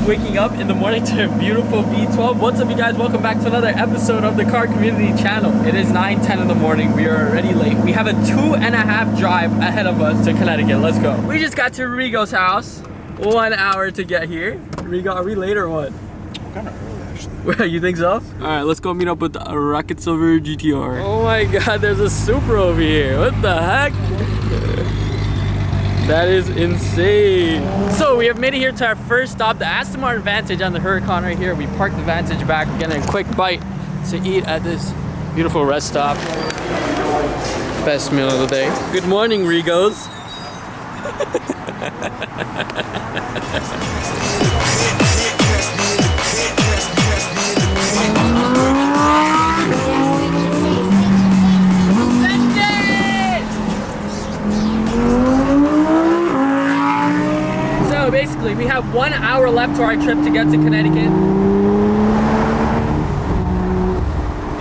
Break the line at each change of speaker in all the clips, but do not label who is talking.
waking up in the morning to a beautiful V12. What's up, you guys? Welcome back to another episode of the Car Community Channel. It is 9:10 in the morning. We are already late. We have a 2.5 drive ahead of us to Connecticut. Let's go. We just got to Rigo's house. 1 hour to get here. Rigo, are we late or what?
I'm kind of early, actually.
You think so? All right, let's go meet up with a Rocket Silver GTR. Oh my God, there's a Supra over here. What the heck? That is insane. So we have made it here to our first stop, the Aston Martin Vantage on the Huracan right here. We parked the Vantage back. We're getting a quick bite to eat at this beautiful rest stop. Best meal of the day. Good morning, Rigos. So basically, we have 1 hour left to our trip to get to Connecticut.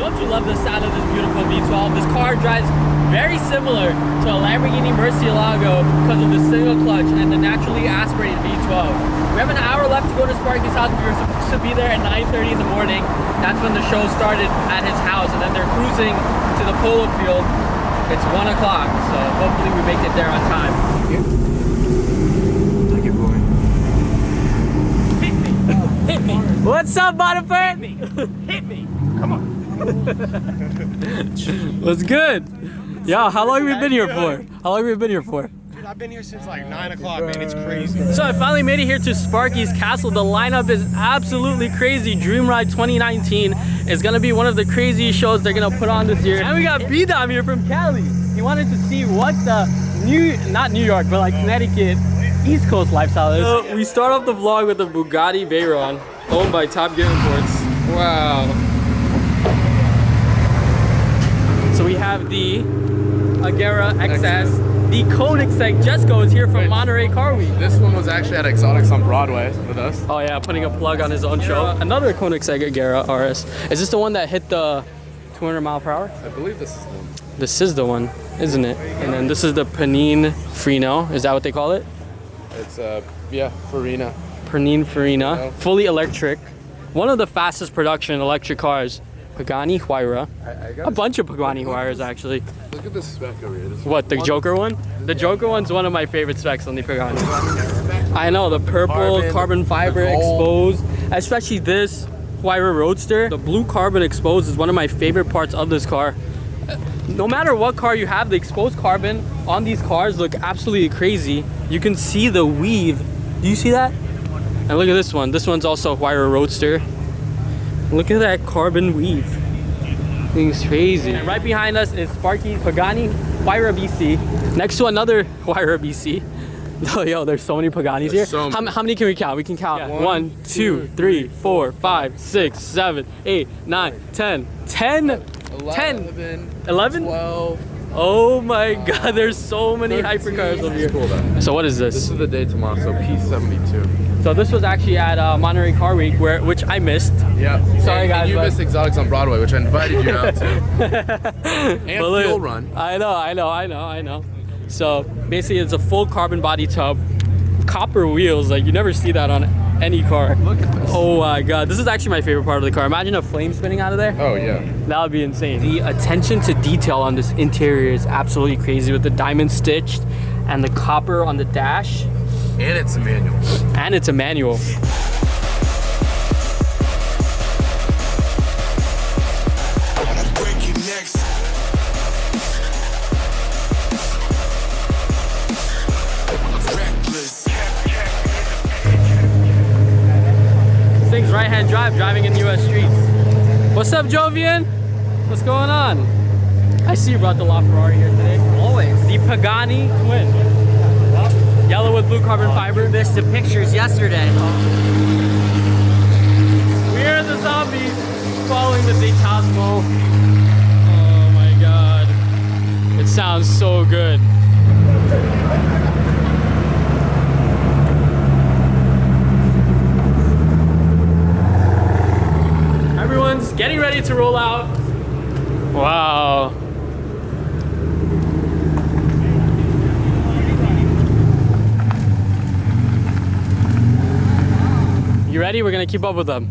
Don't you love the sound of this beautiful V12? This car drives very similar to a Lamborghini Murcielago because of the single clutch and the naturally aspirated V12. We have an hour left to go to Sparky'S house. We were supposed to be there at 9:30 in the morning. That's when the show started at his house, and then they're cruising to the polo field. It's 1 o'clock, so hopefully we make it there on time.
Take it, boy.
Hit me! Hit me! What's up, Bonifer? Hit me! Hit me! Come on! What's good? Yeah, how long have we been here for? How long have we been here for?
Dude, I've been here since like 9 o'clock, man. It's crazy.
So I finally made it here to Sparky'S Castle. The lineup is absolutely crazy. Dream Ride 2019 is gonna be one of the craziest shows they're gonna put on this year. And we got B-Dom here from Cali. He wanted to see what the not New York, but like Connecticut East Coast lifestyle is. So we start off the vlog with the Bugatti Veyron, owned by Top Gear Imports. Wow. So we have the Agera XS. The Koenigseggs just goes here from Monterey Car Week.
This one was actually at Exotics on Broadway with us.
Oh yeah, putting a plug on his own show. Another Koenigsegg Agera RS. Is this the one that hit the 200 mile per hour?
I believe this is the one.
This is the one, isn't it? And then this is the Pininfarina. Is that what they call it?
It's yeah, Farina.
Pininfarina. Fully electric. One of the fastest production electric cars. Pagani Huayra. A bunch of Pagani Huayras actually.
Look at this spec over here.
What, the Joker one? The Joker one's one of my favorite specs on the Pagani. I know, the purple carbon fiber exposed. Especially this Huayra Roadster. The blue carbon exposed is one of my favorite parts of this car. No matter what car you have, the exposed carbon on these cars look absolutely crazy. You can see the weave. Do you see that? And look at this one. This one's also a Huayra Roadster. Look at that carbon weave. Thing's crazy. And right behind us is Sparky'S Pagani Huayra BC. Next to another Huayra BC. Oh, yo, there's so many Paganis here.
So
how many can we count? We can count. Yeah. 1, 2, 3, 4, 5, 6, 7, 8, 9, 10. 10? 11?
12.
Oh my God, there's so many
13.
hypercars over here.
Cool, though.
So what is this?
This is the day tomorrow, so P72.
So this was actually at Monterey Car Week, which I missed.
Yeah.
Sorry guys.
And you missed Exotics on Broadway, which I invited you out to. And Fuel Run.
I know. So basically it's a full carbon body tub, copper wheels, like you never see that on any car.
Look at this.
Oh my God, this is actually my favorite part of the car. Imagine a flame spinning out of there.
Oh yeah.
That would be insane. The attention to detail on this interior is absolutely crazy with the diamond stitched and the copper on the dash.
And it's a manual.
And it's a manual. This thing's right-hand drive, driving in US streets. What's up, Jovian? What's going on? I see you brought the Ferrari here today.
Always.
The Pagani Twin. Yellow with blue carbon fiber.
Missed the pictures yesterday.
We are the zombies following the Detasmo. Oh my God. It sounds so good. Everyone's getting ready to roll out. Wow. ready? We're gonna keep up with them.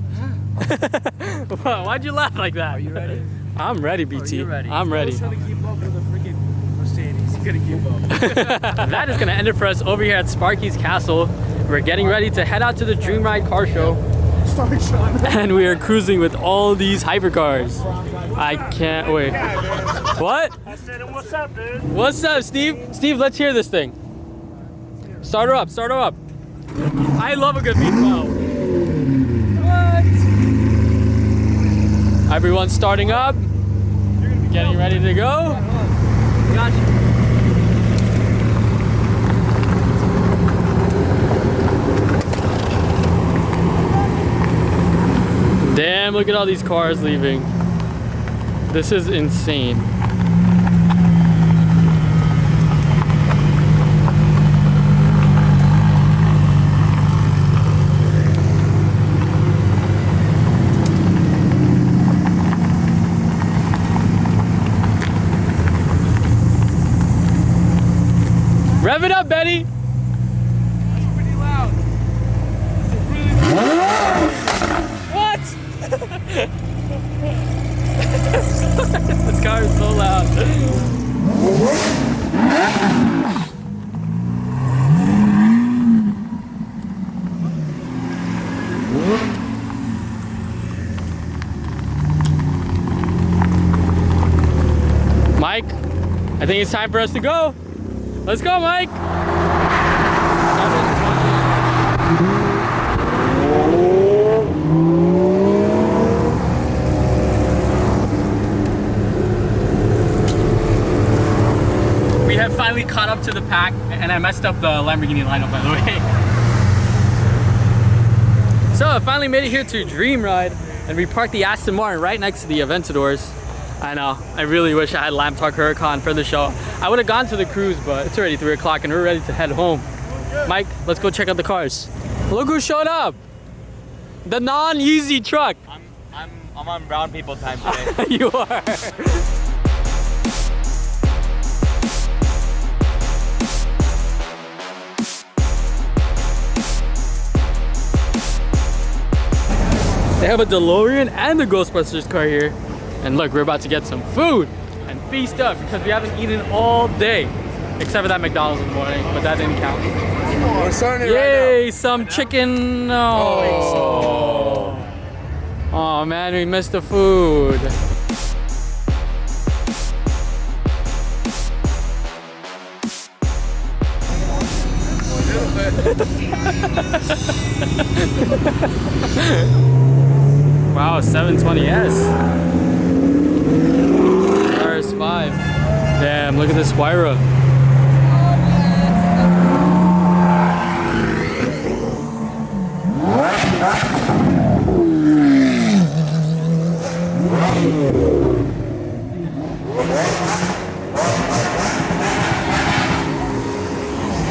Why'd you laugh like that?
Are you ready?
I'm ready, BT.
You're ready.
I'm ready.
He's trying to keep up with the freaking Mercedes. He's gonna keep up.
That is gonna end it for us over here at Sparky's Castle. We're getting ready to head out to the Dream Ride car show.
Sorry, Sean.
And we are cruising with all these hypercars. I can't wait. What?
I said, what's up, dude?
What's up, Steve? Steve, let's hear this thing. Start her up, start her up. I love a good beat. Wow. What? Everyone's starting up. Getting ready to go. Gotcha. Damn, look at all these cars leaving. This is insane. Rev it up, Betty.
That's pretty loud. That's really loud.
What? This car is so loud. Mike, I think it's time for us to go. Let's go, Mike. We have finally caught up to the pack, and I messed up the Lamborghini lineup, by the way. So I finally made it here to Dream Ride, and we parked the Aston Martin right next to the Aventadors. I know, I really wish I had Lamb Talk Huracan for the show. I would have gone to the cruise, but it's already 3 o'clock and we're ready to head home. Mike, let's go check out the cars. Look who showed up! The non-Yeezy truck.
I'm on brown people time today.
You are. They have a DeLorean and the Ghostbusters car here. And look, we're about to get some food and feast up because we haven't eaten all day. Except for that McDonald's in the morning, but that didn't count.
We're starting it
Yay,
right
some chicken. Oh. Oh man, we missed the food. Wow, 720S. RS5. Damn, look at this Spyra.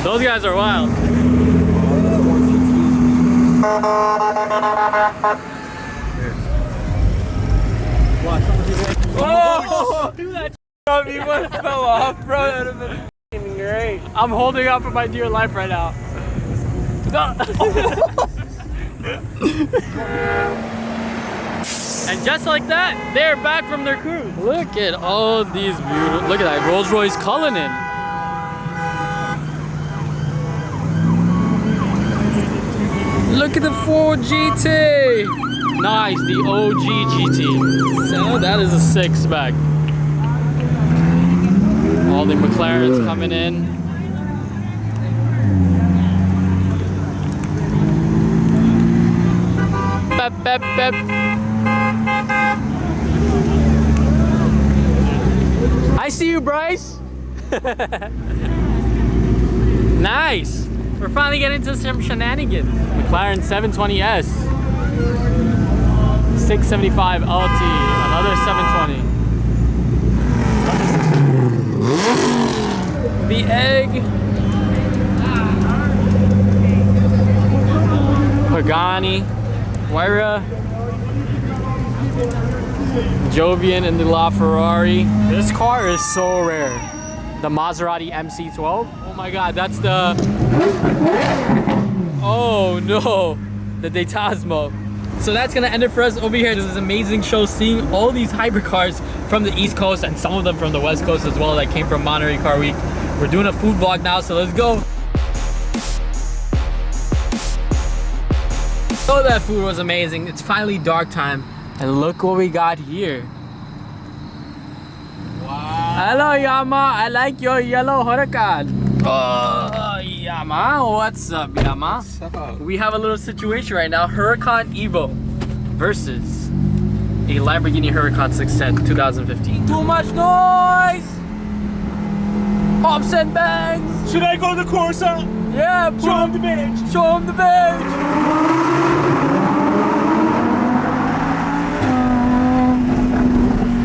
Those guys are wild. Oh! Do that on me, what fell off, bro? That would have been great. I'm holding out for my dear life right now. No. And just like that, they're back from their cruise. Look at all these beautiful. Look at that Rolls Royce Cullinan. Look at the Ford GT. Nice, the OG GT. So that is a 6-pack. All the McLarens coming in. Bep, bep, bep. I see you, Bryce. Nice. We're finally getting into some shenanigans. McLaren 720S. 675 LT. Another 720. The egg. Pagani. Huayra. Jovian and the Ferrari. This car is so rare. The Maserati MC12. Oh my god, that's the... Oh no. the Detasmo. So that's gonna end it for us over here. This is an amazing show, seeing all these hybrid cars from the East Coast and some of them from the West Coast as well that came from Monterey Car Week. We're doing a food vlog now, so let's go. Oh, that food was amazing. It's finally dark time, and look what we got here. Wow. Hello, Yama. I like your yellow Huracan. Oh, Yama. What's up, Yama?
What's up?
We have a little situation right now. Huracan Evo versus a Lamborghini Huracan 610 2015. Too much noise! Pops and bangs!
Should I go to the Corsa?
Yeah, bro.
Show him the badge.
Show him the badge!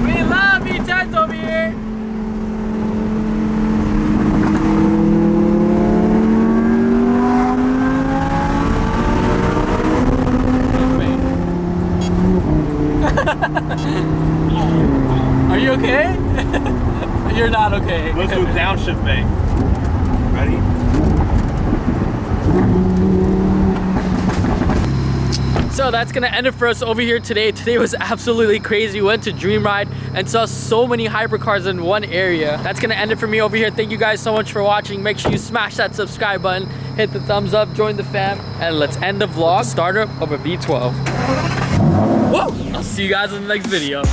We love E10s over here! Are you okay? You're not okay.
Let's do a downshift bang. Ready?
So that's gonna end it for us over here today. Today was absolutely crazy. We went to Dream Ride and saw so many hypercars in one area. That's gonna end it for me over here. Thank you guys so much for watching. Make sure you smash that subscribe button, hit the thumbs up, join the fam, and let's end the vlog. Starter of a V12. Whoa! I'll see you guys in the next video.